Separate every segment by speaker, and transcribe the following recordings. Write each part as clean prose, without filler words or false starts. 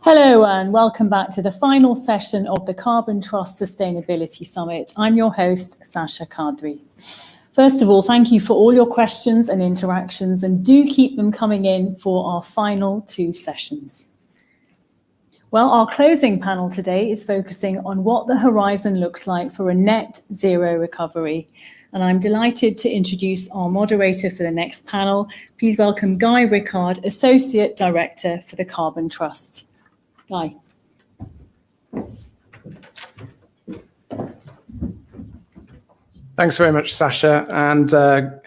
Speaker 1: Hello and welcome back to the final session of the Carbon Trust Sustainability Summit. I'm your host, Sasha Kadri. First of all, thank you for all your questions and interactions, and do keep them coming in for our final two sessions. Well, our closing panel today is focusing on what the horizon looks like for a net zero recovery. And I'm delighted to introduce our moderator for the next panel. Please welcome Guy Rickard, Associate Director for the Carbon Trust. Guy.
Speaker 2: Thanks very much, Sasha, and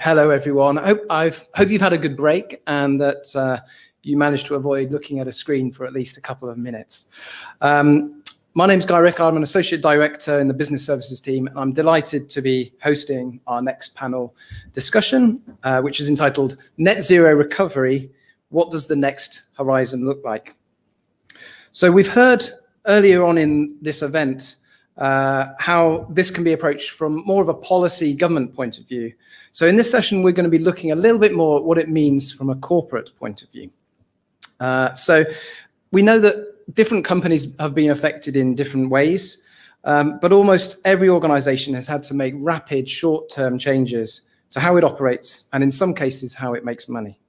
Speaker 2: hello everyone. I hope you've had a good break and that you managed to avoid looking at a screen for at least a couple of minutes. My name's Guy Rickard. I'm an Associate Director in the Business Services team, and I'm delighted to be hosting our next panel discussion, which is entitled Net Zero Recovery, What Does the Next Horizon Look Like? So we've heard earlier on in this event how this can be approached from more of a policy government point of view. So in this session, we're going to be looking a little bit more at what it means from a corporate point of view. So we know that different companies have been affected in different ways, but almost every organization has had to make rapid short-term changes to how it operates and in some cases how it makes money.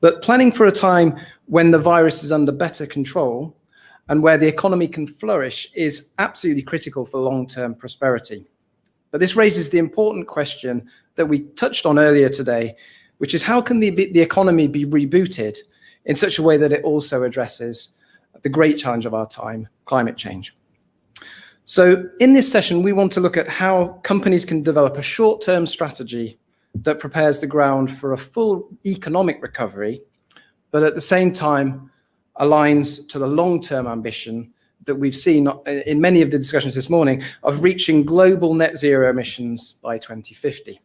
Speaker 2: But planning for a time when the virus is under better control and where the economy can flourish is absolutely critical for long-term prosperity. But this raises the important question that we touched on earlier today, which is how can the economy be rebooted in such a way that it also addresses the great challenge of our time, climate change. So in this session, we want to look at how companies can develop a short-term strategy that prepares the ground for a full economic recovery, but at the same time aligns to the long-term ambition that we've seen in many of the discussions this morning of reaching global net zero emissions by 2050.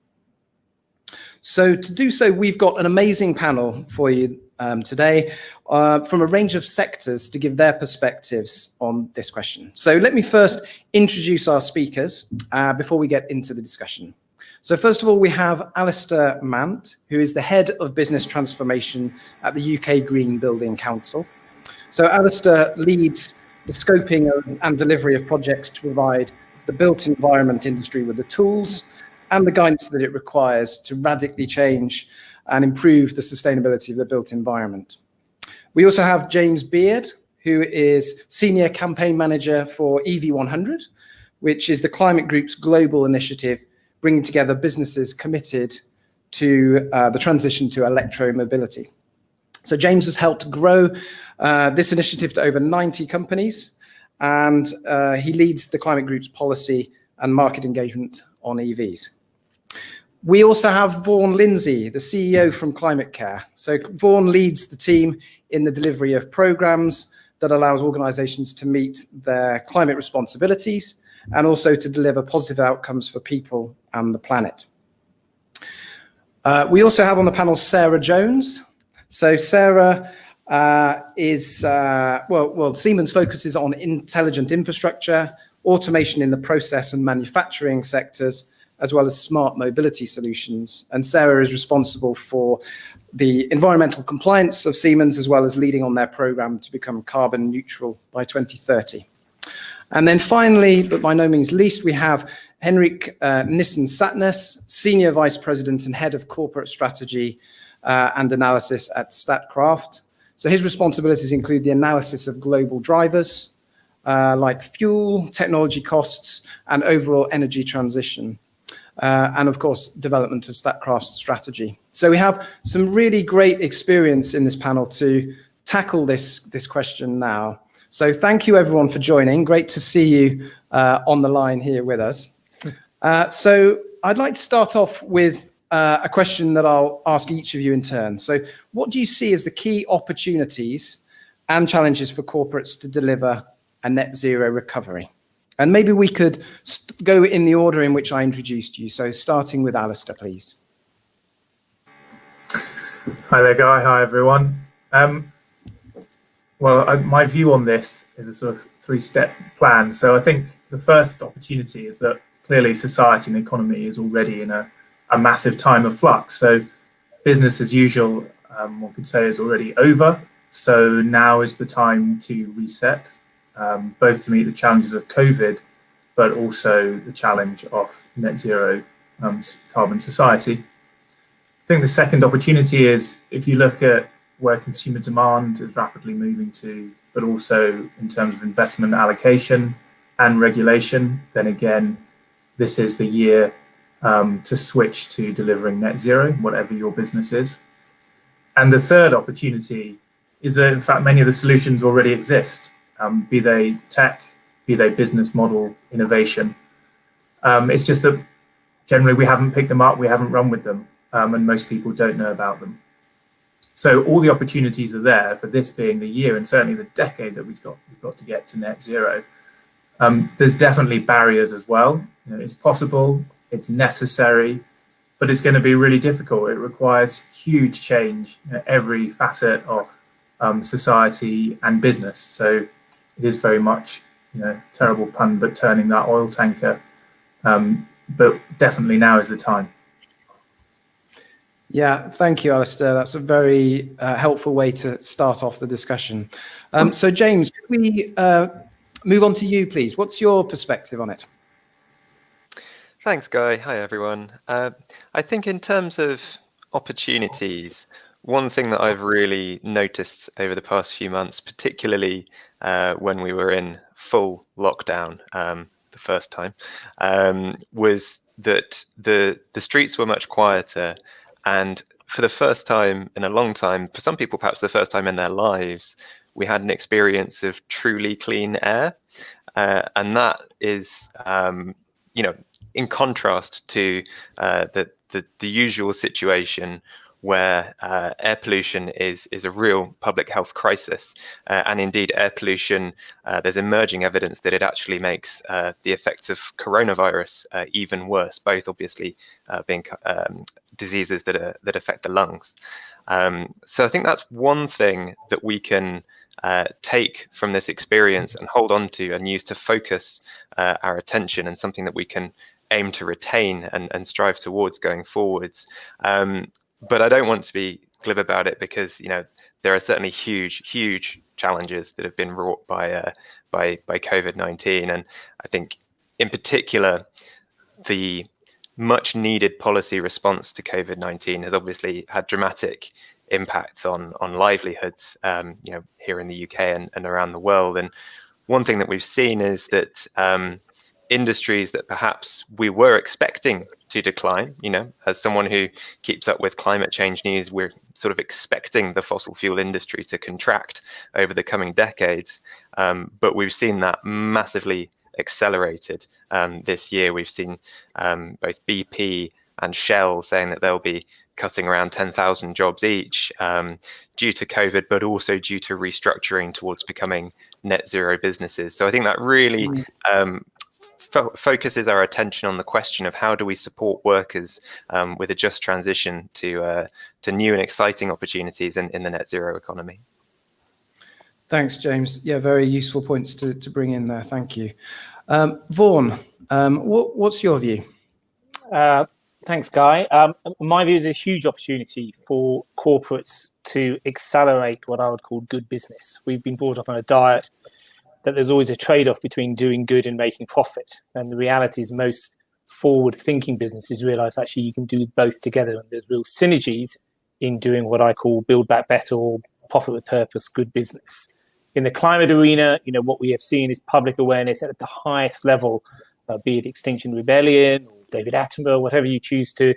Speaker 2: So to do so, we've got an amazing panel for you today from a range of sectors to give their perspectives on this question. So let me first introduce our speakers before we get into the discussion. So first of all, we have Alastair Mant, who is the Head of Business Transformation at the UK Green Building Council. So Alastair leads the scoping and delivery of projects to provide the built environment industry with the tools and the guidance that it requires to radically change and improve the sustainability of the built environment. We also have James Beard, who is Senior Campaign Manager for EV100, which is the Climate Group's global initiative bringing together businesses committed to the transition to electromobility. So James has helped grow this initiative to over 90 companies, and he leads the Climate Group's policy and market engagement on EVs. We also have Vaughan Lindsay, the CEO from ClimateCare. So Vaughan leads the team in the delivery of programs that allows organizations to meet their climate responsibilities and also to deliver positive outcomes for people and the planet. We also have on the panel Sarah Jones. So Sarah Siemens focuses on intelligent infrastructure, automation in the process and manufacturing sectors, as well as smart mobility solutions. And Sarah is responsible for the environmental compliance of Siemens, as well as leading on their program to become carbon neutral by 2030. And then finally, but by no means least, we have Henrik Sætness, Senior Vice President and Head of Corporate Strategy and Analysis at Statkraft. So his responsibilities include the analysis of global drivers, like fuel, technology costs, and overall energy transition. And of course, development of Statkraft's strategy. So we have some really great experience in this panel to tackle this question now. So thank you everyone for joining. Great to see you on the line here with us. So I'd like to start off with a question that I'll ask each of you in turn. So what do you see as the key opportunities and challenges for corporates to deliver a net zero recovery? And maybe we could go in the order in which I introduced you. So starting with Alastair, please.
Speaker 3: Hi there, Guy. Hi, everyone. My view on this is a sort of three-step plan. So I think the first opportunity is that clearly society and the economy is already in a massive time of flux. So business as usual, one could say, is already over. So now is the time to reset, both to meet the challenges of COVID, but also the challenge of net zero carbon society. I think the second opportunity is, if you look at where consumer demand is rapidly moving to, but also in terms of investment allocation and regulation, then again, this is the year to switch to delivering net zero, whatever your business is. And the third opportunity is that, in fact, many of the solutions already exist, be they tech, be they business model innovation. It's just that generally we haven't picked them up, we haven't run with them, and most people don't know about them. So all the opportunities are there for this being the year, and certainly the decade that we've got to get to net zero. There's definitely barriers as well. You know, it's possible, it's necessary, but it's going to be really difficult. It requires huge change in every facet of society and business. So it is very much, terrible pun, but turning that oil tanker. But definitely now is the time.
Speaker 2: Yeah, thank you, Alastair. That's a very helpful way to start off the discussion. So James, could we move on to you, please? What's your perspective on it?
Speaker 4: Thanks, Guy. Hi, everyone. I think in terms of opportunities, one thing that I've really noticed over the past few months, particularly when we were in full lockdown the first time, was that the streets were much quieter. And for the first time in a long time, for some people, perhaps the first time in their lives, we had an experience of truly clean air. And that is, in contrast to the usual situation where air pollution is a real public health crisis. And indeed, air pollution, there's emerging evidence that it actually makes the effects of coronavirus even worse, both obviously being diseases that affect the lungs. So I think that's one thing that we can take from this experience and hold on to and use to focus our attention, and something that we can aim to retain and strive towards going forwards. But I don't want to be glib about it, because there are certainly huge challenges that have been wrought by COVID-19, and I think in particular the much needed policy response to COVID-19 has obviously had dramatic impacts on livelihoods, here in the UK and around the world. And one thing that we've seen is that industries that perhaps we were expecting to decline, as someone who keeps up with climate change news, we're sort of expecting the fossil fuel industry to contract over the coming decades. But we've seen that massively accelerated this year. We've seen both BP and Shell saying that they'll be cutting around 10,000 jobs each due to COVID, but also due to restructuring towards becoming net zero businesses. So I think that really focuses our attention on the question of how do we support workers with a just transition to new and exciting opportunities in the net zero economy.
Speaker 2: Thanks, James. Yeah, very useful points to bring in there. Thank you. Vaughan, what's your view?
Speaker 5: Thanks, Guy. My view is a huge opportunity for corporates to accelerate what I would call good business. We've been brought up on a diet that there's always a trade-off between doing good and making profit. And the reality is most forward-thinking businesses realize actually you can do both together, and there's real synergies in doing what I call build back better, or profit with purpose, good business. In the climate arena, what we have seen is public awareness at the highest level, be it Extinction Rebellion or David Attenborough, whatever you choose to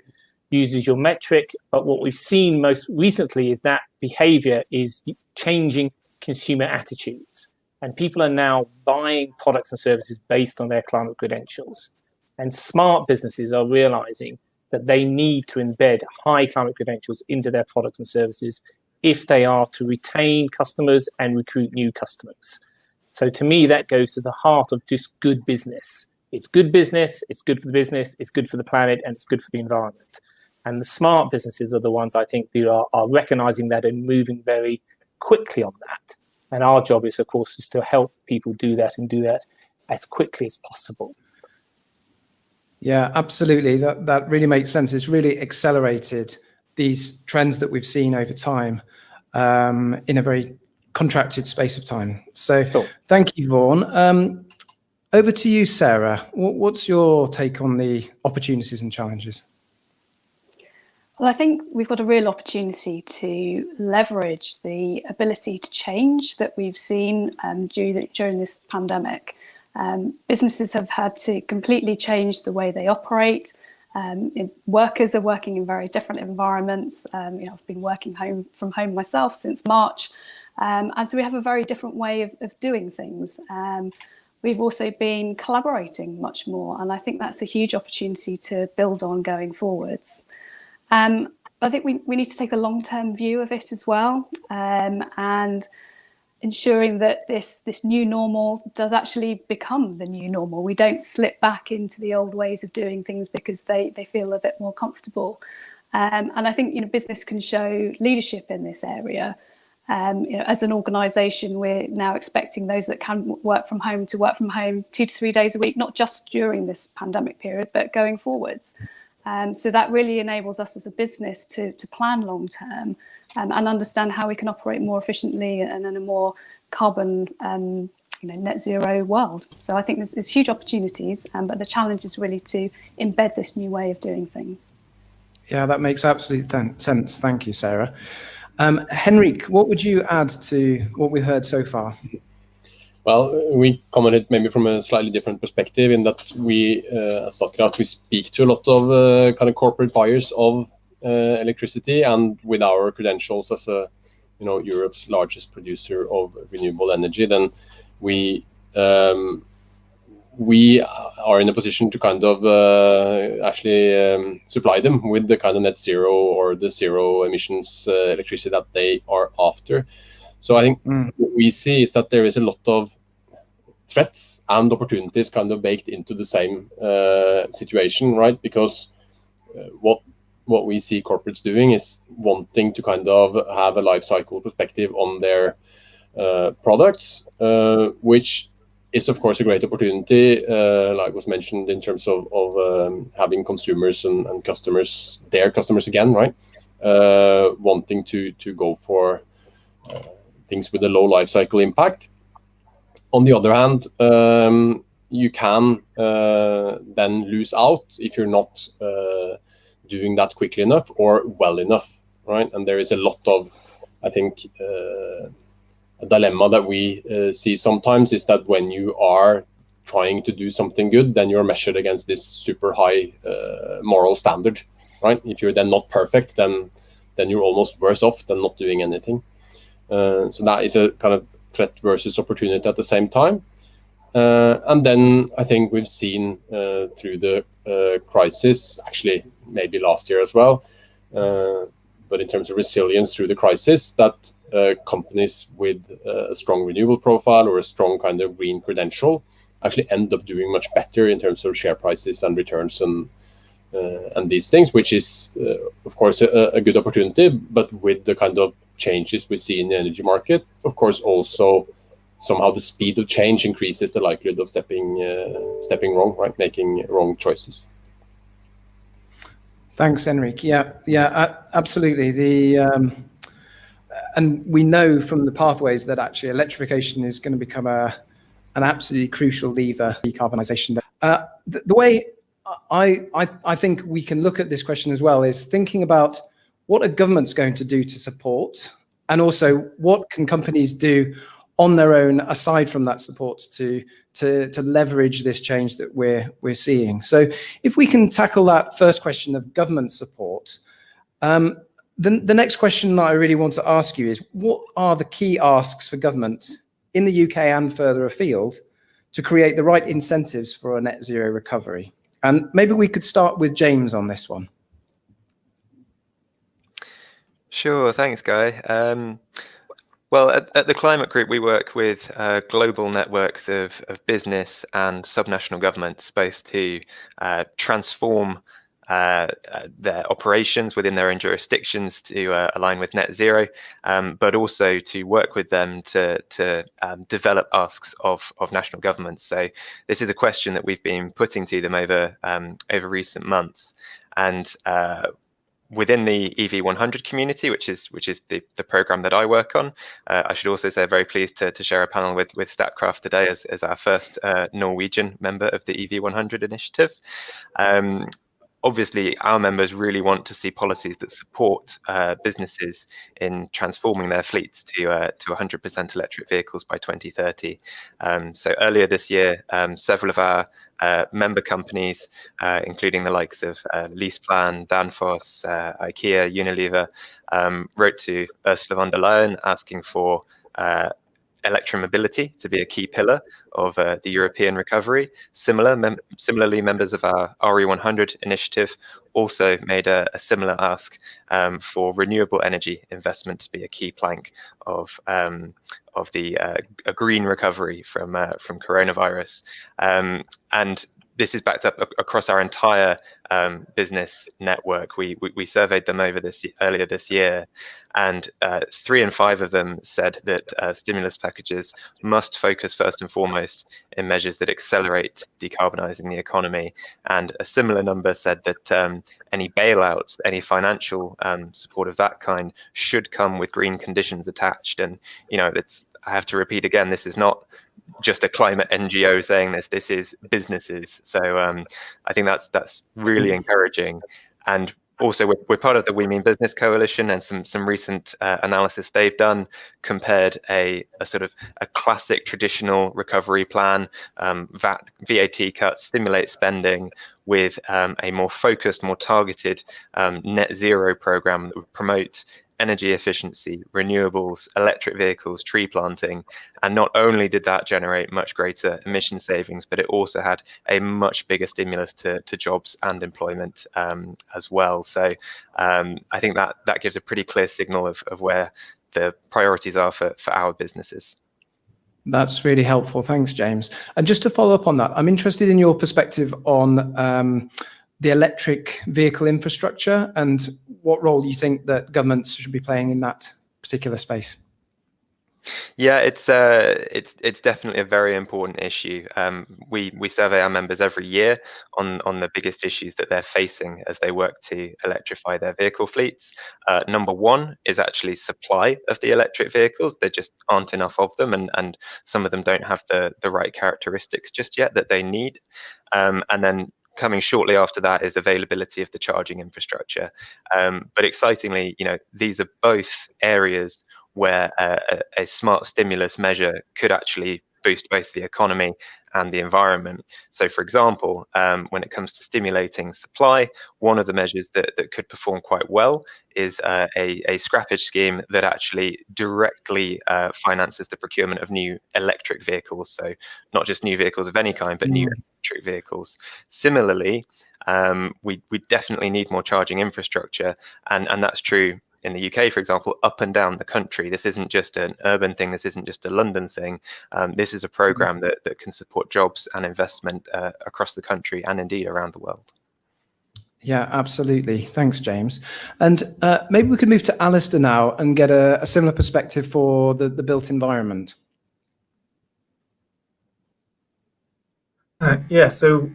Speaker 5: use as your metric. But what we've seen most recently is that behavior is changing consumer attitudes. And people are now buying products and services based on their climate credentials. And smart businesses are realizing that they need to embed high climate credentials into their products and services if they are to retain customers and recruit new customers. So to me, that goes to the heart of just good business. It's good business, it's good for the business, it's good for the planet, and it's good for the environment. And the smart businesses are the ones I think who are recognizing that and moving very quickly on that. And our job is, of course, is to help people do that and do that as quickly as possible.
Speaker 2: Yeah, absolutely. That really makes sense. It's really accelerated these trends that we've seen over time in a very contracted space of time. So
Speaker 5: Sure.
Speaker 2: thank you, Vaughan. Over to you, Sarah. What's your take on the opportunities and challenges?
Speaker 6: Well, I think we've got a real opportunity to leverage the ability to change that we've seen during this pandemic. Businesses have had to completely change the way they operate. Workers are working in very different environments. I've been working from home myself since March. And so we have a very different way of doing things. We've also been collaborating much more, and I think that's a huge opportunity to build on going forwards. I think we need to take a long-term view of it as well, and ensuring that this new normal does actually become the new normal. We don't slip back into the old ways of doing things because they feel a bit more comfortable. And I think business can show leadership in this area. As an organisation, we're now expecting those that can work from home to work from home 2 to 3 days a week, not just during this pandemic period, but going forwards. So that really enables us as a business to plan long term and understand how we can operate more efficiently and in a more carbon, net zero world. So I think there's huge opportunities, but the challenge is really to embed this new way of doing things.
Speaker 2: Yeah, that makes absolute sense. Thank you, Sarah. Henrik, what would you add to what we heard so far?
Speaker 7: Well, we commented maybe from a slightly different perspective in that we, as Statkraft, we speak to a lot of kind of corporate buyers of electricity, and with our credentials as a, Europe's largest producer of renewable energy, then we are in a position to kind of actually supply them with the kind of net zero or the zero emissions electricity that they are after. So I think what we see is that there is a lot of threats and opportunities kind of baked into the same situation, right? Because what we see corporates doing is wanting to kind of have a life cycle perspective on their products, which is of course a great opportunity, like was mentioned, in terms of having consumers and customers, their customers again, right? Wanting to go for things with a low life cycle impact. On the other hand, you can then lose out if you're not doing that quickly enough or well enough, right? And there is a lot of, I think, a dilemma that we see sometimes is that when you are trying to do something good, then you're measured against this super high moral standard, right? If you're then not perfect, then you're almost worse off than not doing anything. So that is a kind of threat versus opportunity at the same time. And then I think we've seen through the crisis, actually maybe last year as well, but in terms of resilience through the crisis, that companies with a strong renewable profile or a strong kind of green credential actually end up doing much better in terms of share prices and returns and these things, which is of course a good opportunity. But with the kind of changes we see in the energy market, of course also somehow the speed of change increases the likelihood of stepping wrong, right? Making wrong choices.
Speaker 2: Thanks, Henrik. Yeah, absolutely. And we know from the pathways that actually electrification is going to become an absolutely crucial lever for decarbonisation. The way I think we can look at this question as well is thinking about what are governments going to do to support, and also what can companies do on their own aside from that support to leverage this change that we're seeing. So if we can tackle that first question of government support, the next question that I really want to ask you is, what are the key asks for government in the UK and further afield to create the right incentives for a net zero recovery? And maybe we could start with James on this one.
Speaker 4: Sure, thanks, Guy. Well, at the Climate Group, we work with global networks of business and subnational governments, both to transform their operations within their own jurisdictions to align with net zero, but also to work with them to develop asks of national governments. So this is a question that we've been putting to them over recent months, and within the EV100 community, which is the program that I work on. I should also say very pleased to share a panel with Statkraft today as our first Norwegian member of the EV100 initiative. Obviously, our members really want to see policies that support businesses in transforming their fleets to 100% electric vehicles by 2030. So earlier this year, several of our member companies, including the likes of LeasePlan, Danfoss, IKEA, Unilever, wrote to Ursula von der Leyen asking for electromobility to be a key pillar of the European recovery. Similarly, members of our RE100 initiative also made a similar ask for renewable energy investment to be a key plank of the a green recovery from coronavirus. And this is backed up across our entire business network. We surveyed them earlier this year, and 3 in 5 of them said that stimulus packages must focus first and foremost in measures that accelerate decarbonising the economy. And a similar number said that any bailouts, any financial support of that kind should come with green conditions attached. And I have to repeat again, this is not just a climate NGO saying this. This is businesses. So I think that's really encouraging. And also, we're part of the We Mean Business Coalition, and some recent analysis they've done compared a sort of a classic traditional recovery plan, VAT cuts, stimulate spending, with a more focused, more targeted net zero program that would promote energy efficiency, renewables, electric vehicles, tree planting. And not only did that generate much greater emission savings, but it also had a much bigger stimulus to jobs and employment as well. So I think that gives a pretty clear signal of where the priorities are for our businesses.
Speaker 2: That's really helpful. Thanks, James. And just to follow up on that, I'm interested in your perspective on the electric vehicle infrastructure and what role you think that governments should be playing in that particular space.
Speaker 4: Yeah, it's definitely a very important issue. We survey our members every year on the biggest issues that they're facing as they work to electrify their vehicle fleets. Number one is actually supply of the electric vehicles. There just aren't enough of them, and some of them don't have the right characteristics just yet that they need. And then coming shortly after that is availability of the charging infrastructure. But excitingly, these are both areas where a smart stimulus measure could actually boost both the economy and the environment. So, for example, when it comes to stimulating supply, one of the measures that could perform quite well is a scrappage scheme that actually directly finances the procurement of new electric vehicles. So not just new vehicles of any kind, but new electric vehicles. Similarly, we definitely need more charging infrastructure, and that's true in the UK, for example, up and down the country. This isn't just an urban thing. This isn't just a London thing. This is a program that can support jobs and investment across the country and indeed around the world.
Speaker 2: Yeah, absolutely. Thanks, James. And maybe we could move to Alastair now and get a similar perspective for the built environment.
Speaker 3: Yeah, so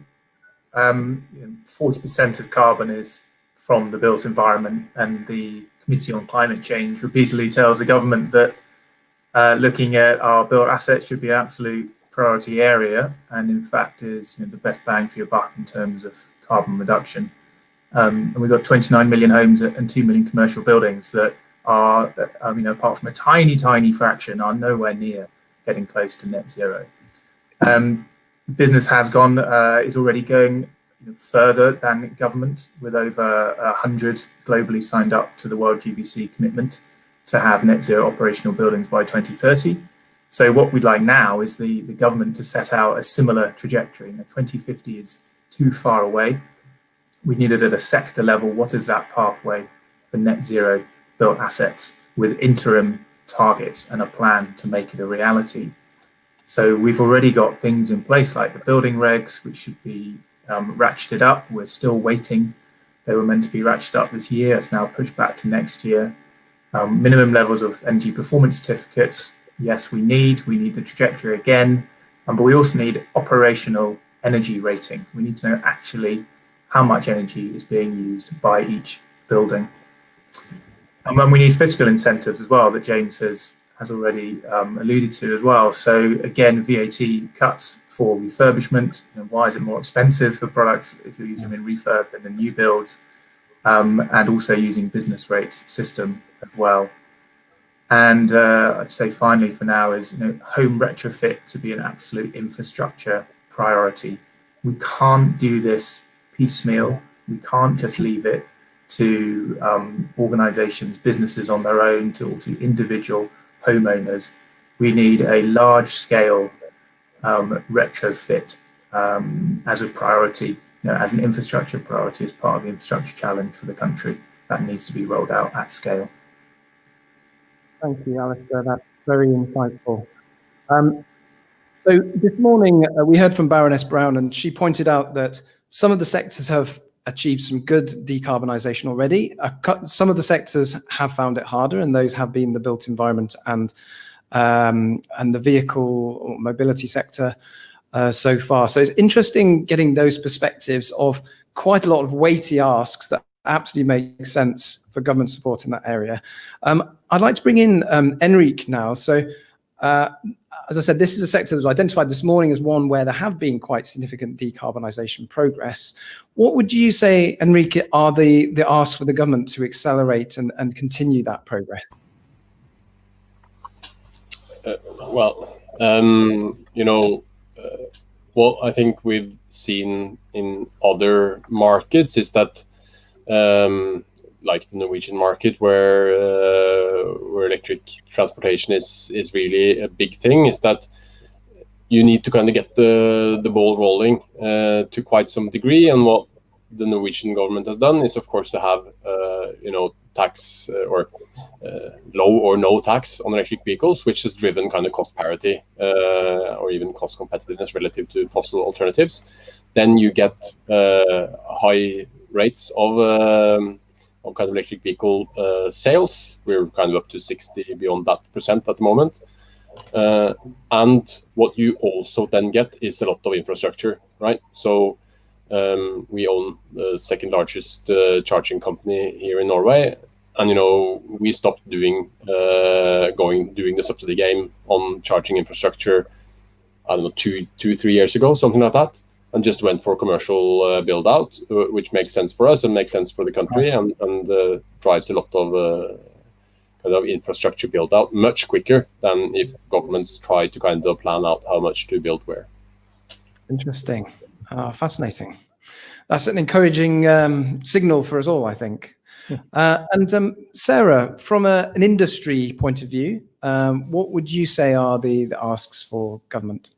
Speaker 3: 40% of carbon is from the built environment, and the Committee on Climate Change repeatedly tells the government that looking at our built assets should be an absolute priority area, and in fact is the best bang for your buck in terms of carbon reduction. And we've got 29 million homes and 2 million commercial buildings that are, apart from a tiny fraction, are nowhere near getting close to net zero. Business has gone, is already going further than government, with over 100 globally signed up to the World GBC commitment to have net zero operational buildings by 2030. So what we'd like now is the government to set out a similar trajectory. 2050 is too far away. We need it at a sector level. What is that pathway for net zero built assets, with interim targets and a plan to make it a reality? So we've already got things in place like the building regs, which should be ratcheted up. We're still waiting. They were meant to be ratcheted up this year. It's now pushed back to next year. Minimum levels of energy performance certificates. Yes, we need the trajectory again, but we also need operational energy rating. We need to know actually how much energy is being used by each building. And then we need fiscal incentives as well that James has already alluded to as well. So again, VAT cuts for refurbishment. Why is it more expensive for products if you're using them in refurb than in new builds? And also using business rates system as well. And I'd say finally for now is home retrofit to be an absolute infrastructure priority. We can't do this piecemeal. We can't just leave it to organizations, businesses on their own, to individual homeowners. We need a large scale retrofit as a priority, as an infrastructure priority, as part of the infrastructure challenge for the country. That needs to be rolled out at scale.
Speaker 2: Thank you, Alastair. That's very insightful. So this morning we heard from Baroness Brown, and she pointed out that some of the sectors have achieved some good decarbonisation already. Some of the sectors have found it harder, and those have been the built environment and the vehicle or mobility sector so far. So it's interesting getting those perspectives of quite a lot of weighty asks that absolutely make sense for government support in that area. I'd like to bring in Henrik now. So as I said, this is a sector that was identified this morning as one where there have been quite significant decarbonisation progress. What would you say, Henrik, are the asks for the government to accelerate and continue that progress?
Speaker 7: What I think we've seen in other markets is that, like the Norwegian market, where electric transportation is really a big thing, is that you need to kind of get the ball rolling to quite some degree. And what the Norwegian government has done is, of course, to have tax or low or no tax on electric vehicles, which has driven kind of cost parity or even cost competitiveness relative to fossil alternatives. Then you get high rates of kind of electric vehicle sales. We're kind of up to 60 beyond that % at the moment. And what you also then get is a lot of infrastructure, right? So we own the second largest charging company here in Norway. And, we stopped doing the subsidy game on charging infrastructure, I don't know, 2-3 years ago, something like that, and just went for commercial build out, which makes sense for us and makes sense for the country, and drives a lot of kind of infrastructure build out much quicker than if governments try to kind of plan out how much to build where.
Speaker 2: Interesting. Fascinating. That's an encouraging signal for us all, I think. And Sarah, from an industry point of view, what would you say are the asks for government?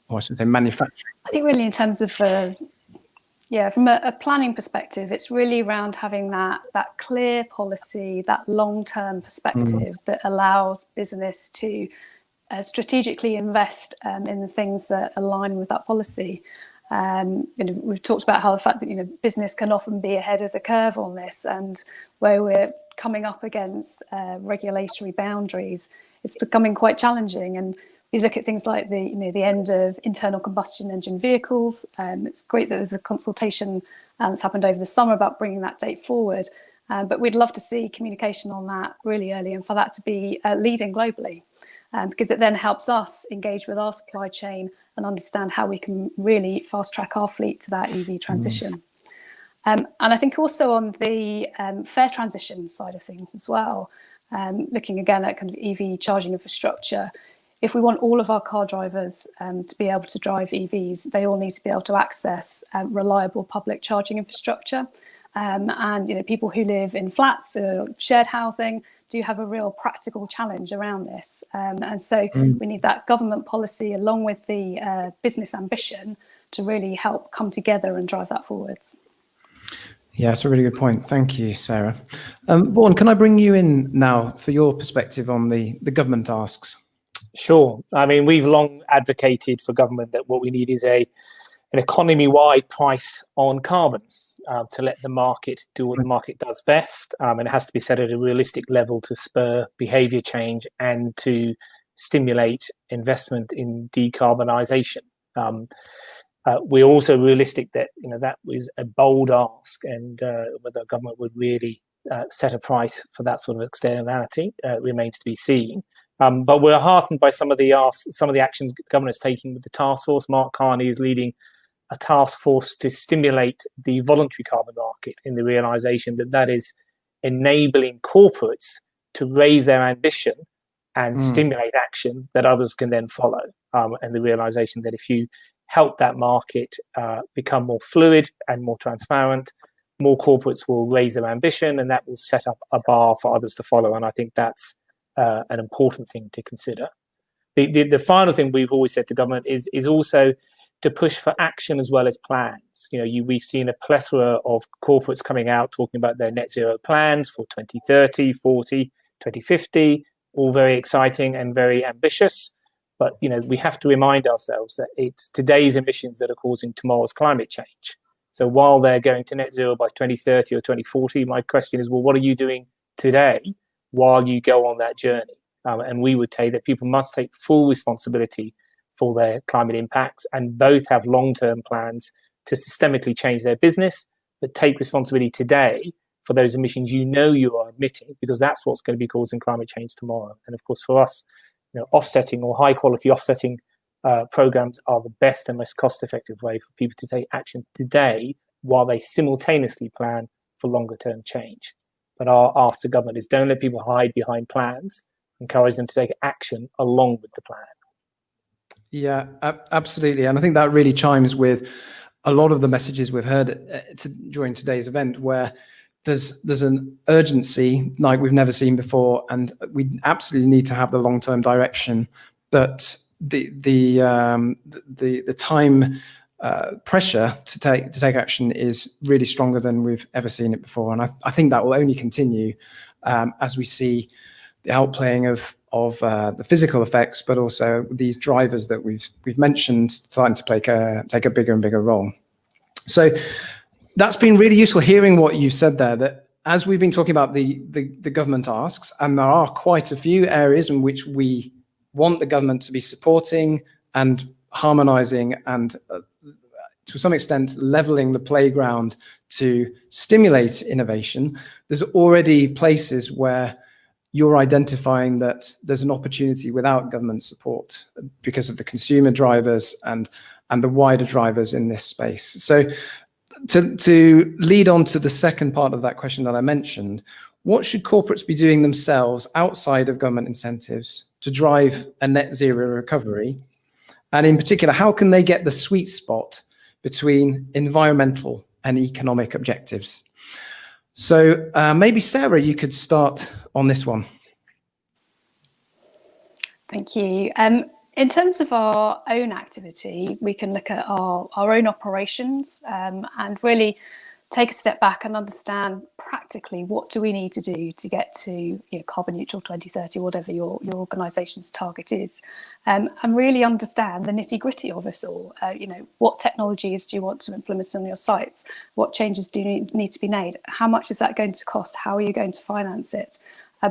Speaker 2: Or I should say manufacturing.
Speaker 6: I think really in terms of, from a planning perspective, it's really around having that clear policy, that long-term perspective that allows business to strategically invest in the things that align with that policy. We've talked about how the fact that business can often be ahead of the curve on this, and where we're coming up against regulatory boundaries, it's becoming quite challenging. And you look at things like the end of internal combustion engine vehicles. It's great that there's a consultation that's happened over the summer about bringing that date forward, but we'd love to see communication on that really early, and for that to be leading globally, because it then helps us engage with our supply chain and understand how we can really fast track our fleet to that EV transition. And I think also on the fair transition side of things as well, looking again at kind of EV charging infrastructure. If we want all of our car drivers to be able to drive EVs, they all need to be able to access reliable public charging infrastructure. And people who live in flats or shared housing do have a real practical challenge around this. And so we need that government policy along with the business ambition to really help come together and drive that forwards.
Speaker 2: Yeah, that's a really good point. Thank you, Sarah. Vaughan, can I bring you in now for your perspective on the government asks?
Speaker 5: Sure. I mean, we've long advocated for government that what we need is an economy-wide price on carbon to let the market do what the market does best. And it has to be set at a realistic level to spur behaviour change and to stimulate investment in decarbonisation. We're also realistic that that was a bold ask, and whether the government would really set a price for that sort of externality remains to be seen. But we're heartened by some of the actions the government is taking with the task force. Mark Carney is leading a task force to stimulate the voluntary carbon market, in the realization that is enabling corporates to raise their ambition and stimulate action that others can then follow. And the realization that if you help that market become more fluid and more transparent, more corporates will raise their ambition, and that will set up a bar for others to follow. And I think that's an important thing to consider. The final thing we've always said to government is also to push for action as well as plans. We've seen a plethora of corporates coming out talking about their net zero plans for 2030, 40, 2050, all very exciting and very ambitious. But we have to remind ourselves that it's today's emissions that are causing tomorrow's climate change. So while they're going to net zero by 2030 or 2040, my question is, well, what are you doing today while you go on that journey? And we would say that people must take full responsibility for their climate impacts, and both have long-term plans to systemically change their business, but take responsibility today for those emissions you are emitting, because that's what's going to be causing climate change tomorrow. And of course, for us, offsetting or high-quality offsetting programs are the best and most cost-effective way for people to take action today while they simultaneously plan for longer-term change. But our ask to government is, don't let people hide behind plans. Encourage them to take action along with the plan.
Speaker 2: Yeah, absolutely. And I think that really chimes with a lot of the messages we've heard during today's event, where there's an urgency like we've never seen before, and we absolutely need to have the long-term direction. But the time pressure to take action is really stronger than we've ever seen it before, and I think that will only continue as we see the outplaying of the physical effects, but also these drivers that we've mentioned starting to take a bigger and bigger role. So that's been really useful hearing what you said there, that as we've been talking about the government asks, and there are quite a few areas in which we want the government to be supporting and harmonizing and to some extent leveling the playground to stimulate innovation, there's already places where you're identifying that there's an opportunity without government support because of the consumer drivers and the wider drivers in this space. So to lead on to the second part of that question that I mentioned, what should corporates be doing themselves outside of government incentives to drive a net zero recovery? And in particular, how can they get the sweet spot between environmental and economic objectives? So maybe Sarah, you could start on this one.
Speaker 6: Thank you. In terms of our own activity, we can look at our own operations and really take a step back and understand practically what do we need to do to get to carbon neutral 2030, whatever your organisation's target is, and really understand the nitty gritty of it all. What technologies do you want to implement on your sites? What changes do you need to be made? How much is that going to cost? How are you going to finance it?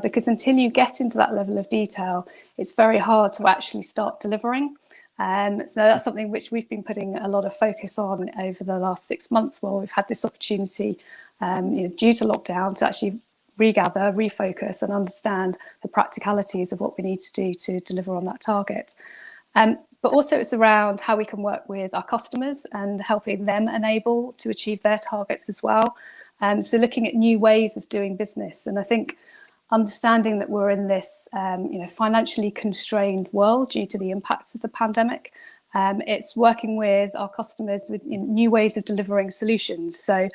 Speaker 6: Because until you get into that level of detail, it's very hard to actually start delivering. So that's something which we've been putting a lot of focus on over the last 6 months, while we've had this opportunity, due to lockdown, to actually regather, refocus and understand the practicalities of what we need to do to deliver on that target. But also it's around how we can work with our customers and helping them enable to achieve their targets as well. So looking at new ways of doing business. And I think understanding that we're in this financially constrained world due to the impacts of the pandemic, it's working with our customers with new ways of delivering solutions. So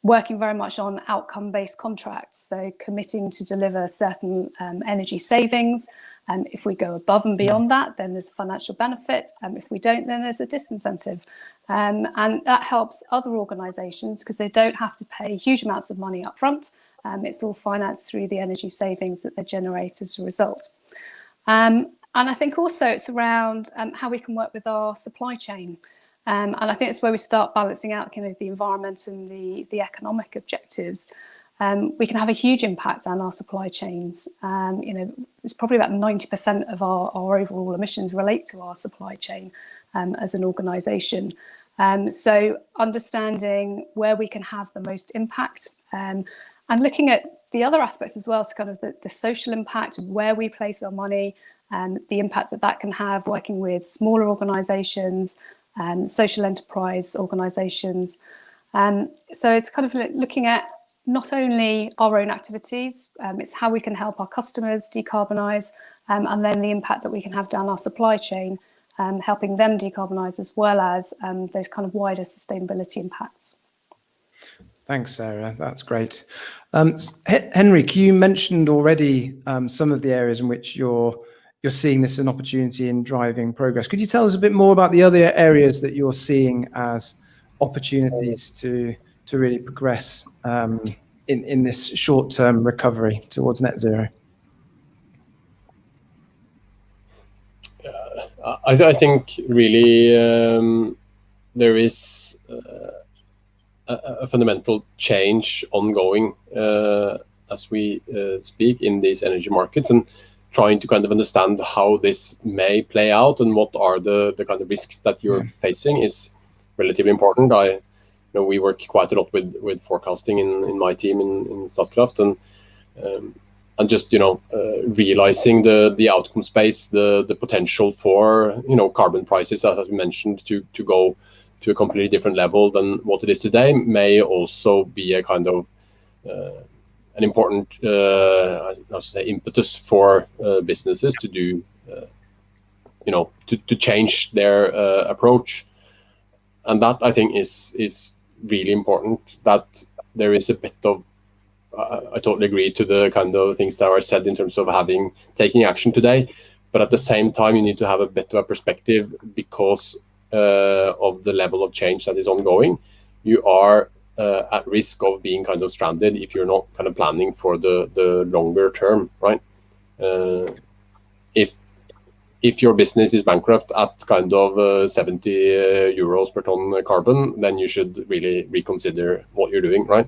Speaker 6: working very much on outcome-based contracts, so committing to deliver certain energy savings. If we go above and beyond that, then there's financial benefit. If we don't, then there's a disincentive. And that helps other organisations because they don't have to pay huge amounts of money up front. It's all financed through the energy savings that they generate as a result. And I think also it's around how we can work with our supply chain. And I think it's where we start balancing out the environment and the economic objectives. We can have a huge impact on our supply chains. It's probably about 90% of our overall emissions relate to our supply chain as an organisation. So understanding where we can have the most impact, and looking at the other aspects as well, so kind of the social impact, where we place our money, and the impact that can have, working with smaller organisations and social enterprise organisations. So it's kind of looking at not only our own activities, it's how we can help our customers decarbonise, and then the impact that we can have down our supply chain, helping them decarbonise, as well as those kind of wider sustainability impacts.
Speaker 2: Thanks, Sarah. That's great. Henrik, you mentioned already some of the areas in which you're seeing this as an opportunity in driving progress. Could you tell us a bit more about the other areas that you're seeing as opportunities to really progress in this short-term recovery towards net zero?
Speaker 7: I think really there is a fundamental change ongoing as we speak in these energy markets, and trying to kind of understand how this may play out and what are the kind of risks that you're facing is relatively important. We work quite a lot with forecasting in my team in Statkraft, and just realizing the outcome space, the potential for carbon prices, as we mentioned, to go to a completely different level than what it is today, may also be a kind of an important impetus for businesses to do to change their approach. And that, I think, is really important, that there is a bit of I totally agree to the kind of things that are said in terms of taking action today, but at the same time you need to have a bit of a perspective, because of the level of change that is ongoing. You are at risk of being kind of stranded if you're not kind of planning for the longer term, right? If your business is bankrupt at kind of 70 euros per ton carbon, then you should really reconsider what you're doing, right?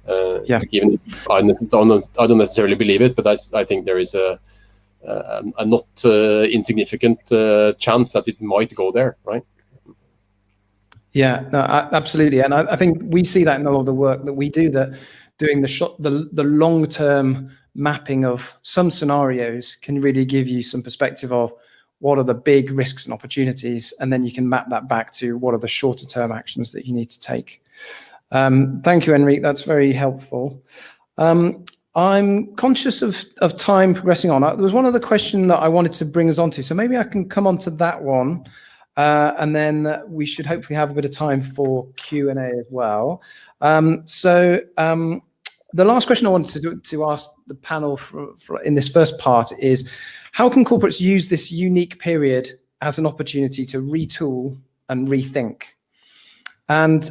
Speaker 7: Even if I don't necessarily believe it, but I think there is a not insignificant chance that it might go there, right?
Speaker 2: Yeah, no, absolutely, and I think we see that in a lot of the work that we do, that doing the long-term mapping of some scenarios can really give you some perspective of what are the big risks and opportunities, and then you can map that back to what are the shorter-term actions that you need to take. Thank you, Henrik. That's very helpful. I'm conscious of time progressing on. There was one other question that I wanted to bring us onto, so maybe I can come on to that one, and then we should hopefully have a bit of time for Q&A as well. The last question I wanted to ask the panel in this first part is, how can corporates use this unique period as an opportunity to retool and rethink? And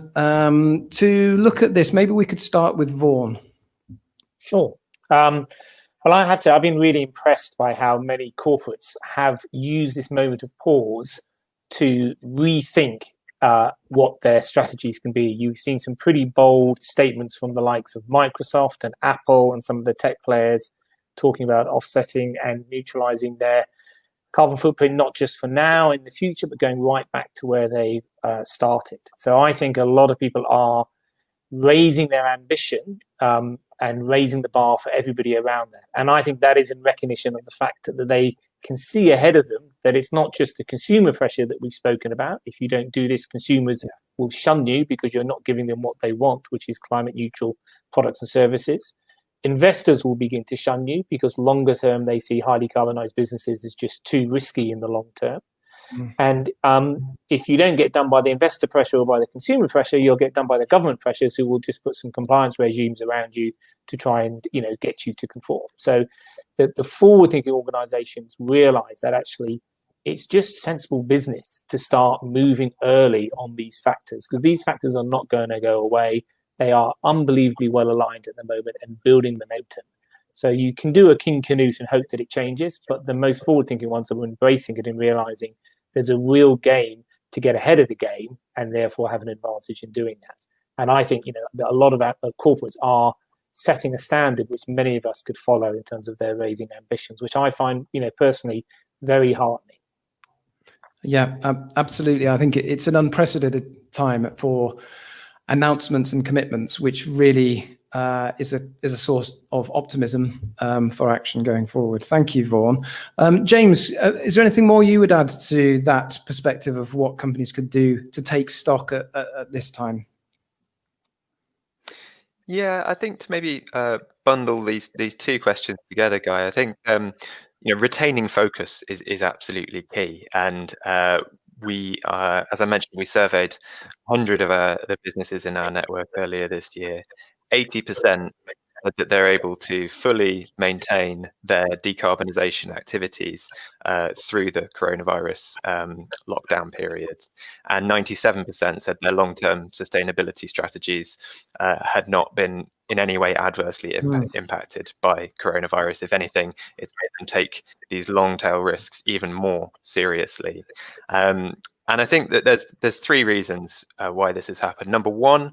Speaker 2: to look at this, maybe we could start with Vaughan.
Speaker 5: Sure. Well, I have to, I've been really impressed by how many corporates have used this moment of pause to rethink what their strategies can be. You've seen some pretty bold statements from the likes of Microsoft and Apple and some of the tech players talking about offsetting and neutralizing their carbon footprint, not just for now in the future, but going right back to where they started. So I think a lot of people are raising their ambition and raising the bar for everybody around them. And I think that is in recognition of the fact that they can see ahead of them that it's not just the consumer pressure that we've spoken about. If you don't do this, consumers will shun you because you're not giving them what they want, which is climate neutral products and services. Investors will begin to shun you because longer term they see highly carbonized businesses as just too risky in the long term. And if you don't get done by the investor pressure or by the consumer pressure, you'll get done by the government pressures, who will just put some compliance regimes around you to try and get you to conform. So the forward-thinking organizations realize that actually it's just sensible business to start moving early on these factors, because these factors are not going to go away. They are unbelievably well aligned at the moment and building momentum. So you can do a King Canute and hope that it changes, but the most forward-thinking ones are embracing it and realizing there's a real game to get ahead of the game and therefore have an advantage in doing that. And I think that a lot of our corporates are setting a standard which many of us could follow in terms of their raising ambitions, which I find personally very heartening.
Speaker 2: Yeah, absolutely. I think it's an unprecedented time for announcements and commitments, which really is a source of optimism for action going forward. Thank you, Vaughan. James, is there anything more you would add to that perspective of what companies could do to take stock at this time?
Speaker 4: Yeah, I think to maybe bundle these two questions together, Guy. I think retaining focus is absolutely key, and we, as I mentioned, we surveyed 100 of the businesses in our network earlier this year. 80% said that they're able to fully maintain their decarbonisation activities through the coronavirus lockdown periods, and 97% said their long-term sustainability strategies had not been in any way adversely impacted by coronavirus. If anything, it's made them take these long-tail risks even more seriously. And I think that there's three reasons why this has happened. Number one,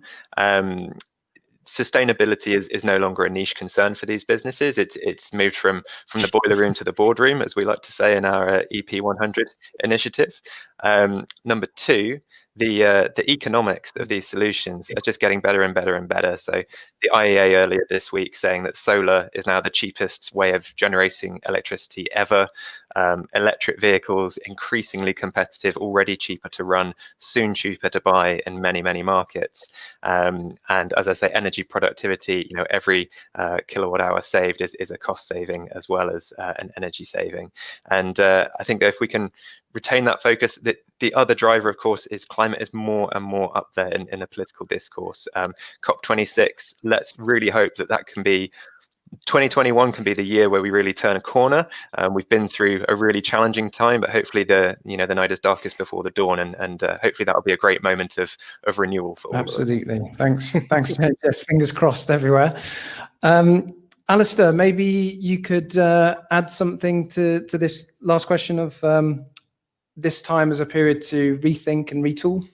Speaker 4: sustainability is no longer a niche concern for these businesses. It's moved from the boiler room to the boardroom, as we like to say in our EP 100 initiative. Number two, the economics of these solutions are just getting better and better and better. So the IEA earlier this week saying that solar is now the cheapest way of generating electricity ever. Electric vehicles increasingly competitive, already cheaper to run, soon cheaper to buy in many, many markets. And as I say, energy productivity, every kilowatt hour saved is a cost saving as well as an energy saving. And I think that if we can retain that focus, the other driver, of course, is climate is more and more up there in the political discourse. COP26, let's really hope that can be 2021 can be the year where we really turn a corner. We've been through a really challenging time, but hopefully the night is darkest before the dawn, and hopefully that'll be a great moment of renewal for all
Speaker 2: Absolutely. Of us. Thanks. Yes, fingers crossed everywhere. Alastair, maybe you could add something to this last question of this time as a period to rethink and retool.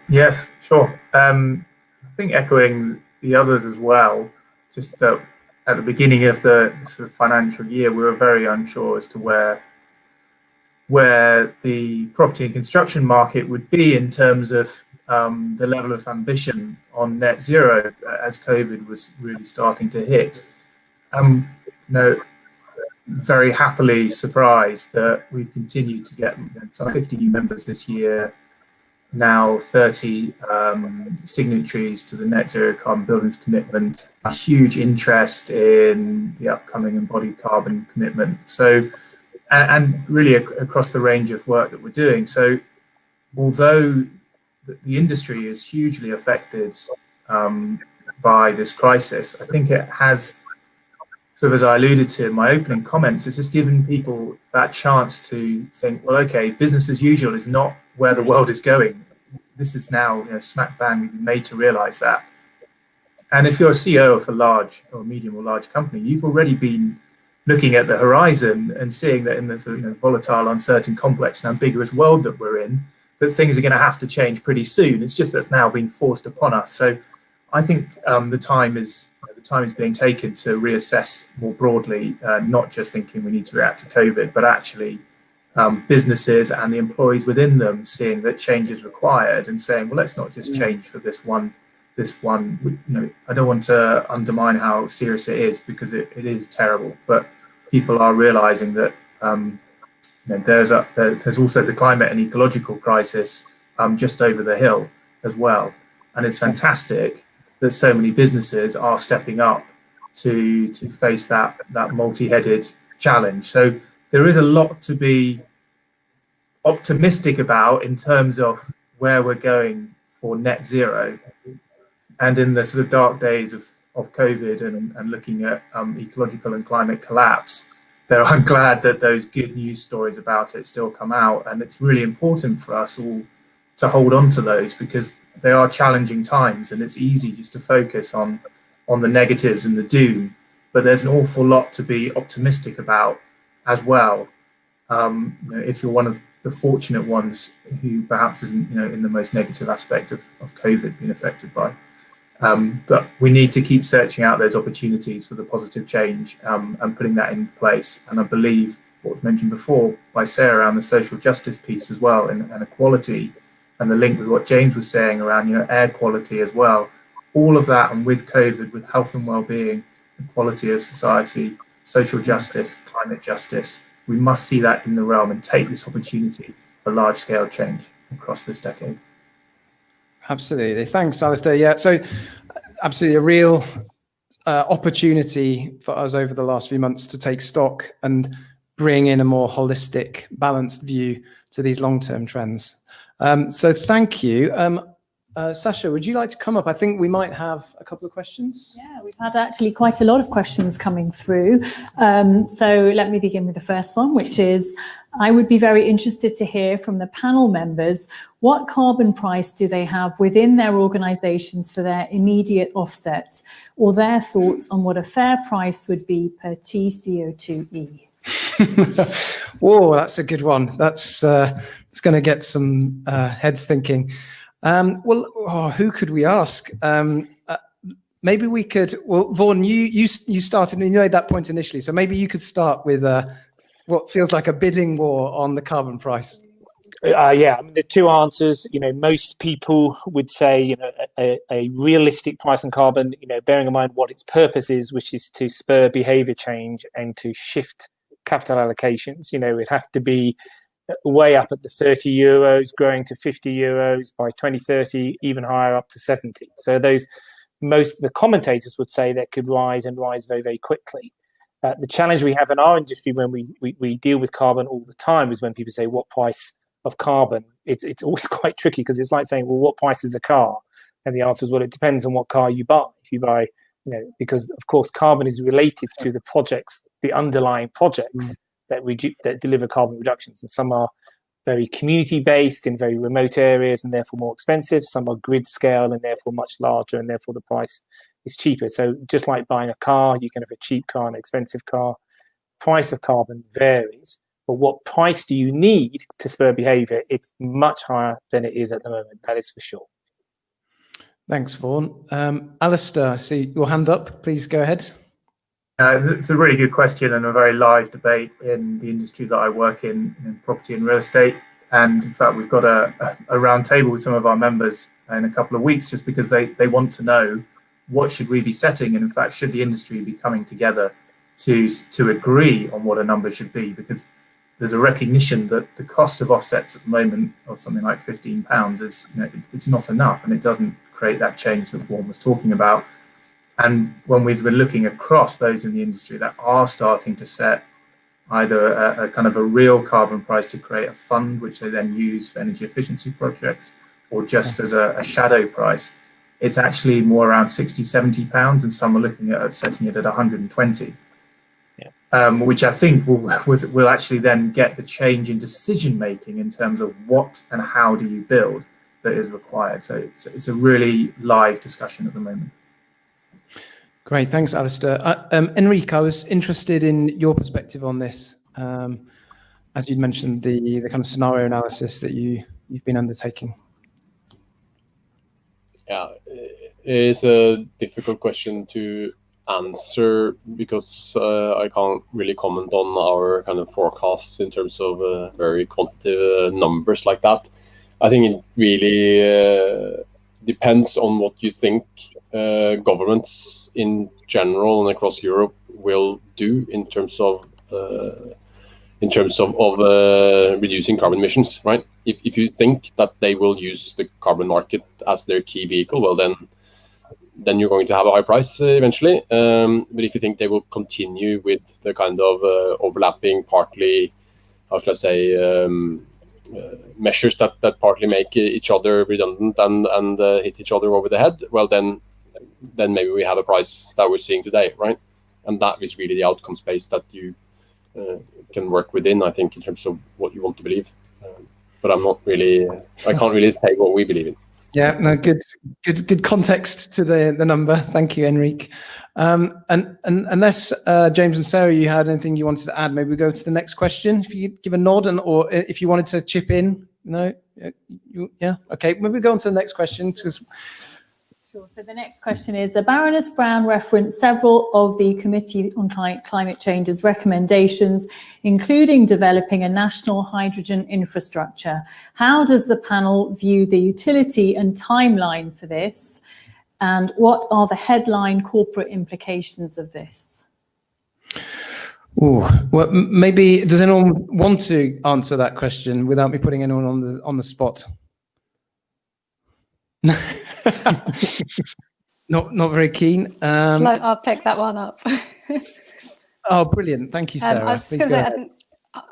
Speaker 3: Yes, sure. I think echoing the others as well, just that at the beginning of the sort of financial year, we were very unsure as to where the property and construction market would be in terms of the level of ambition on net zero as COVID was really starting to hit. Very happily surprised that we've continued to get 50 new members this year. Now 30 signatories to the net zero carbon buildings commitment, a huge interest in the upcoming embodied carbon commitment. So, and really across the range of work that we're doing. So although the industry is hugely affected by this crisis, I think it has, sort of as I alluded to in my opening comments, it's just given people that chance to think, well, okay, business as usual is not where the world is going. This is now smack bang, we've been made to realize that. And if you're a CEO of a large or medium or large company, you've already been looking at the horizon and seeing that in the volatile, uncertain, complex and ambiguous world that we're in, that things are going to have to change pretty soon. It's just that's now being forced upon us. So I think the time is being taken to reassess more broadly, not just thinking we need to react to COVID, but actually businesses and the employees within them seeing that change is required and saying, well, let's not just change for this one. I don't want to undermine how serious it is, because it is terrible, but people are realizing that there's also the climate and ecological crisis just over the hill as well. And it's fantastic that so many businesses are stepping up to face that multi-headed challenge. So there is a lot to be optimistic about in terms of where we're going for net zero. And in the sort of dark days of COVID and looking at ecological and climate collapse, I'm glad that those good news stories about it still come out. And it's really important for us all to hold on to those, because they are challenging times and it's easy just to focus on the negatives and the doom. But there's an awful lot to be optimistic about as well. If you're one of the fortunate ones who perhaps isn't in the most negative aspect of COVID being affected by. But we need to keep searching out those opportunities for the positive change and putting that in place. And I believe what was mentioned before by Sarah around the social justice piece as well and equality, and the link with what James was saying around, air quality as well. All of that, and with COVID, with health and well-being, the quality of society, social justice, climate justice, we must see that in the realm and take this opportunity for large-scale change across this decade.
Speaker 2: Absolutely. Thanks, Alastair. Yeah, so absolutely a real opportunity for us over the last few months to take stock and bring in a more holistic, balanced view to these long-term trends. So thank you. Sasha, would you like to come up? I think we might have a couple of questions.
Speaker 1: Yeah, we've had actually quite a lot of questions coming through. So let me begin with the first one, which is, I would be very interested to hear from the panel members, what carbon price do they have within their organisations for their immediate offsets, or their thoughts on what a fair price would be per TCO2e?
Speaker 2: Whoa, that's a good one. That's it's going to get some heads thinking. Who could we ask? Maybe we could. Well, Vaughan, you started and you made that point initially, so maybe you could start with what feels like a bidding war on the carbon price.
Speaker 5: Yeah, I mean, the two answers. Most people would say, a realistic price on carbon. Bearing in mind what its purpose is, which is to spur behaviour change and to shift capital allocations. It'd have to be way up at the 30 euros, growing to 50 euros by 2030, even higher up to 70. So most of the commentators would say that could rise and rise very, very quickly. The challenge we have in our industry when we deal with carbon all the time is when people say, what price of carbon? It's always quite tricky, because it's like saying, well, what price is a car? And the answer is, well, it depends on what car you buy. If you buy, because of course carbon is related to the projects, the underlying projects that deliver carbon reductions, and some are very community-based in very remote areas and therefore more expensive. Some are grid scale and therefore much larger, and therefore the price is cheaper. So just like buying a car, you can have a cheap car and an expensive car. Price of carbon varies, but what price do you need to spur behaviour? It's much higher than it is at the moment, that is for sure.
Speaker 2: Thanks, Vaughan. Alastair, I see your hand up. Please go ahead.
Speaker 3: It's a really good question and a very live debate in the industry that I work in property and real estate. And in fact, we've got a round table with some of our members in a couple of weeks, just because they want to know, what should we be setting? And in fact, should the industry be coming together to agree on what a number should be? Because there's a recognition that the cost of offsets at the moment of something like £15 is, it's not enough, and it doesn't create that change that Vaughan was talking about. And when we've been looking across those in the industry that are starting to set either a kind of a real carbon price to create a fund, which they then use for energy efficiency projects, or just as a shadow price, it's actually more around £60-70, and some are looking at setting it at 120, which I think will actually then get the change in decision making in terms of what and how do you build that is required. So it's a really live discussion at the moment.
Speaker 2: Great, thanks, Alastair. Henrik, I was interested in your perspective on this. As you'd mentioned, the kind of scenario analysis that you've been undertaking.
Speaker 7: Yeah, it is a difficult question to answer, because I can't really comment on our kind of forecasts in terms of very quantitative numbers like that. I think it really depends on what you think governments in general and across Europe will do in terms of reducing carbon emissions, right? If you think that they will use the carbon market as their key vehicle, well, then you're going to have a high price eventually. But if you think they will continue with the kind of overlapping, partly, how should I say, measures that partly make each other redundant and hit each other over the head, well, then maybe we have a price that we're seeing today, right? And that is really the outcome space that you can work within, I think, in terms of what you want to believe. But I can't really say what we believe in.
Speaker 2: Yeah, no, good context to the number. Thank you, Henrik. And unless James and Sarah, you had anything you wanted to add, maybe we go to the next question. If you give a nod, or if you wanted to chip in, no, yeah, okay. Maybe we go on to the next question, because
Speaker 1: Sure. So the next question is, Baroness Brown referenced several of the Committee on Climate Change's recommendations, including developing a national hydrogen infrastructure. How does the panel view the utility and timeline for this? And what are the headline corporate implications of this?
Speaker 2: Oh, well, maybe, does anyone want to answer that question without me putting anyone on the spot? Not very keen.
Speaker 6: I'll pick that one up.
Speaker 2: Oh, brilliant! Thank you, Sarah.
Speaker 6: I was just going to say,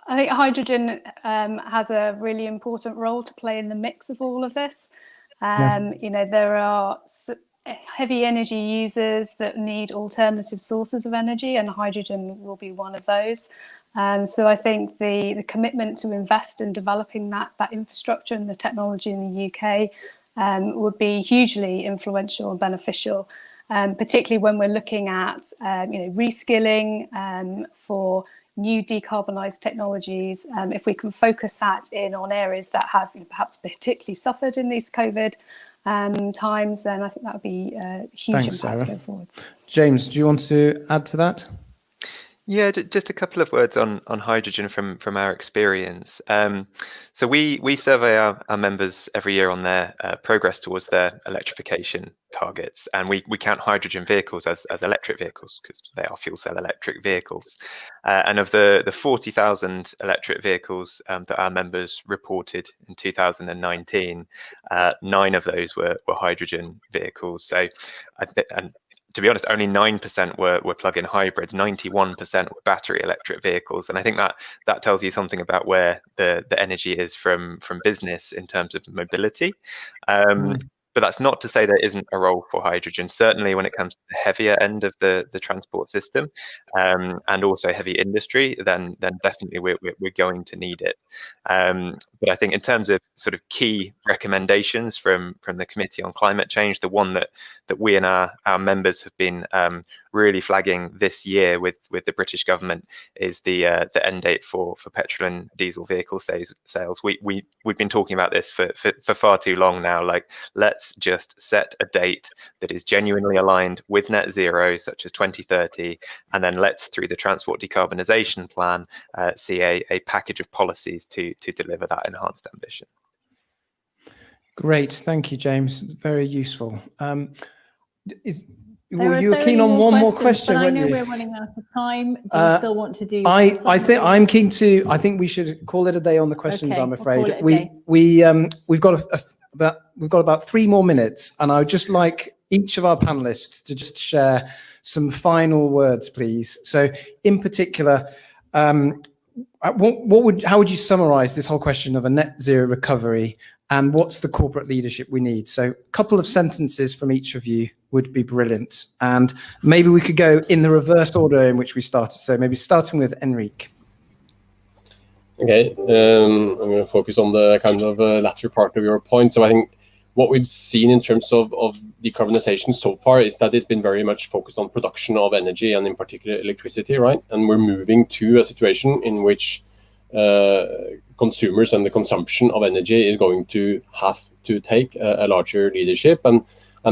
Speaker 6: I think hydrogen has a really important role to play in the mix of all of this. You know, there are heavy energy users that need alternative sources of energy, and hydrogen will be one of those. So I think the commitment to invest in developing that infrastructure and the technology in the UK would be hugely influential and beneficial, particularly when we're looking at reskilling for new decarbonised technologies. If we can focus that in on areas that have perhaps particularly suffered in these COVID times, then I think that would be a huge impact going forwards.
Speaker 2: James, do you want to add to that?
Speaker 4: Yeah, just a couple of words on hydrogen from our experience. So we survey our members every year on their progress towards their electrification targets, and we count hydrogen vehicles as electric vehicles because they are fuel cell electric vehicles. And of the 40,000 electric vehicles that our members reported in 2019, 9 of those were hydrogen vehicles. So, to be honest, only 9% were plug-in hybrids, 91% were battery electric vehicles. And I think that tells you something about where the energy is from business in terms of mobility. But that's not to say there isn't a role for hydrogen. Certainly when it comes to the heavier end of the transport system and also heavy industry, then definitely we're going to need it. But I think in terms of sort of key recommendations from the Committee on Climate Change, the one that we and our members have been really flagging this year with the British government is the end date for petrol and diesel vehicle sales. We've been talking about this for far too long now. Like, let's just set a date that is genuinely aligned with net zero, such as 2030, and then let's, through the transport decarbonisation plan, see a package of policies to deliver that enhanced ambition.
Speaker 2: Great, thank you, James. Very useful. You
Speaker 1: were
Speaker 2: keen on one more question,
Speaker 1: but I know we're running out of time. Do you still want to do?
Speaker 2: I'm keen to. I think we should call it a day on the questions. Okay, I'm afraid we've got about 3 more minutes, and I would just like each of our panelists to just share some final words, please. So, in particular, how would you summarise this whole question of a net zero recovery? And what's the corporate leadership we need? So a couple of sentences from each of you would be brilliant. And maybe we could go in the reverse order in which we started. So maybe starting with Henrik.
Speaker 7: Okay, I'm going to focus on the kind of latter part of your point. So I think what we've seen in terms of decarbonisation so far is that it's been very much focused on production of energy and in particular electricity, right? And we're moving to a situation in which consumers and the consumption of energy is going to have to take a larger leadership, and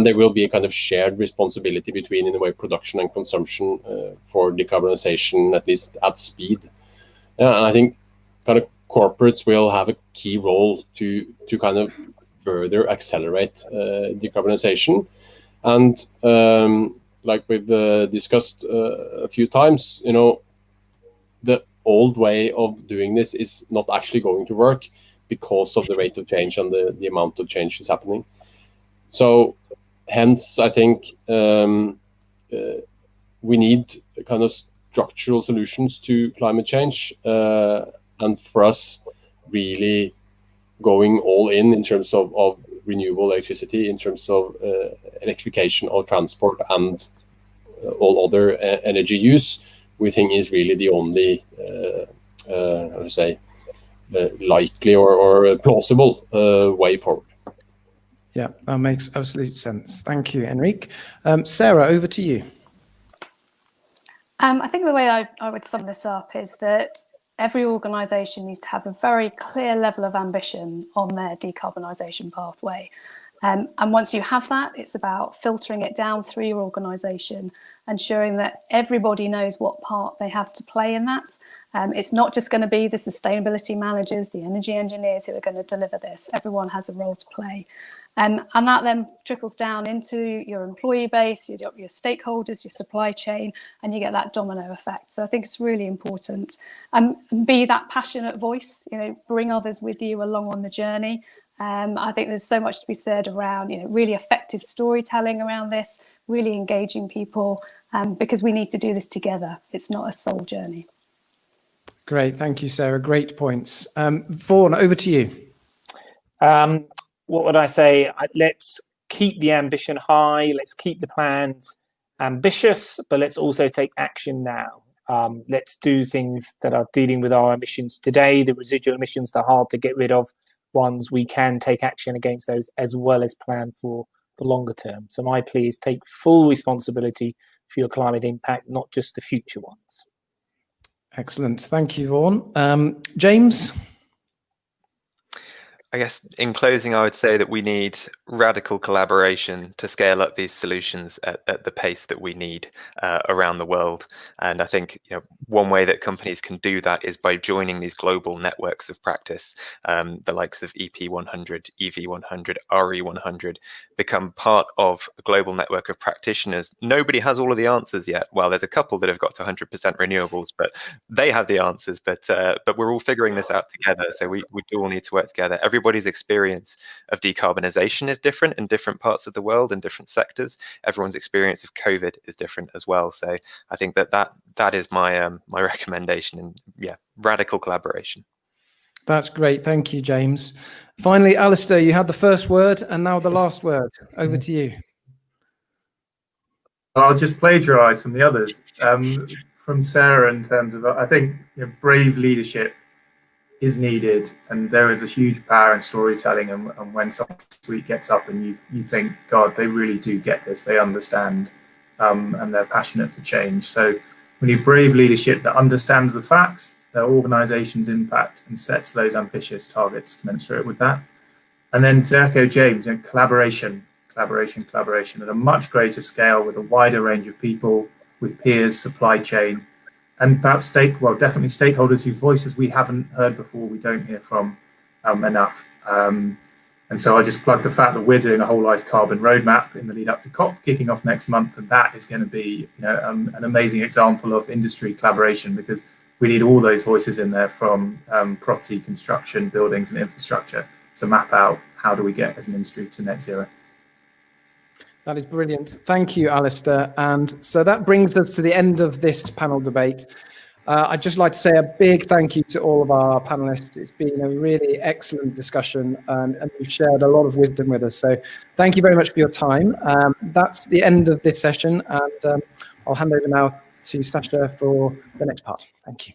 Speaker 7: there will be a kind of shared responsibility between, in a way, production and consumption for decarbonisation, at least at speed. And I think kind of corporates will have a key role to kind of further accelerate decarbonisation. And like we've discussed a few times, you know, the old way of doing this is not actually going to work because of the rate of change and the amount of change is happening. So hence, I think we need kind of structural solutions to climate change. And for us, really going all in terms of renewable electricity, in terms of electrification of transport and all other energy use, we think is really the only, likely or plausible way forward.
Speaker 2: Yeah, that makes absolute sense. Thank you, Henrik. Sarah, over to you.
Speaker 6: I think the way I would sum this up is that every organisation needs to have a very clear level of ambition on their decarbonisation pathway. And once you have that, it's about filtering it down through your organisation, ensuring that everybody knows what part they have to play in that. It's not just going to be the sustainability managers, the energy engineers who are going to deliver this. Everyone has a role to play. And that then trickles down into your employee base, your stakeholders, your supply chain, and you get that domino effect. So I think it's really important. Be that passionate voice, bring others with you along on the journey. I think there's so much to be said around, really effective storytelling around this, really engaging people, because we need to do this together. It's not a sole journey.
Speaker 2: Great, thank you, Sarah. Great points. Vaughan, over to you.
Speaker 5: What would I say? Let's keep the ambition high. Let's keep the plans ambitious, but let's also take action now. Let's do things that are dealing with our emissions today, the residual emissions that are hard to get rid of, ones we can take action against those, as well as plan for the longer term. So my plea is take full responsibility for your climate impact, not just the future ones.
Speaker 2: Excellent. Thank you, Vaughan. James?
Speaker 4: I guess in closing, I would say that we need radical collaboration to scale up these solutions at the pace that we need around the world. And I think one way that companies can do that is by joining these global networks of practice, the likes of EP100, EV100, RE100, become part of a global network of practitioners. Nobody has all of the answers yet. Well, there's a couple that have got to 100% renewables, but they have the answers. But we're all figuring this out together. So we do all need to work together. Everybody's experience of decarbonisation is different in different parts of the world and different sectors. Everyone's experience of COVID is different as well. So I think that is my my recommendation, and radical collaboration.
Speaker 2: That's great. Thank you, James. Finally, Alastair, you had the first word and now the last word. Over to you.
Speaker 3: I'll just plagiarise from the others. From Sarah, in terms of, I think brave leadership is needed, and there is a huge power in storytelling. And when someone sweet gets up and you think, God, they really do get this, they understand, and they're passionate for change. So we need brave leadership that understands the facts, their organisation's impact, and sets those ambitious targets commensurate with that. And then to echo James, collaboration at a much greater scale with a wider range of people, with peers, supply chain, and perhaps definitely stakeholders whose voices we haven't heard before, we don't hear from enough. And so I just plug the fact that we're doing a whole life carbon roadmap in the lead up to COP kicking off next month, and that is going to be an amazing example of industry collaboration, because we need all those voices in there, from property, construction, buildings and infrastructure, to map out how do we get as an industry to net zero.
Speaker 2: That is brilliant. Thank you, Alastair. And so that brings us to the end of this panel debate. I'd just like to say a big thank you to all of our panelists. It's been a really excellent discussion, and you've shared a lot of wisdom with us. So thank you very much for your time. That's the end of this session, and I'll hand over now to Sasha for the next part. Thank you.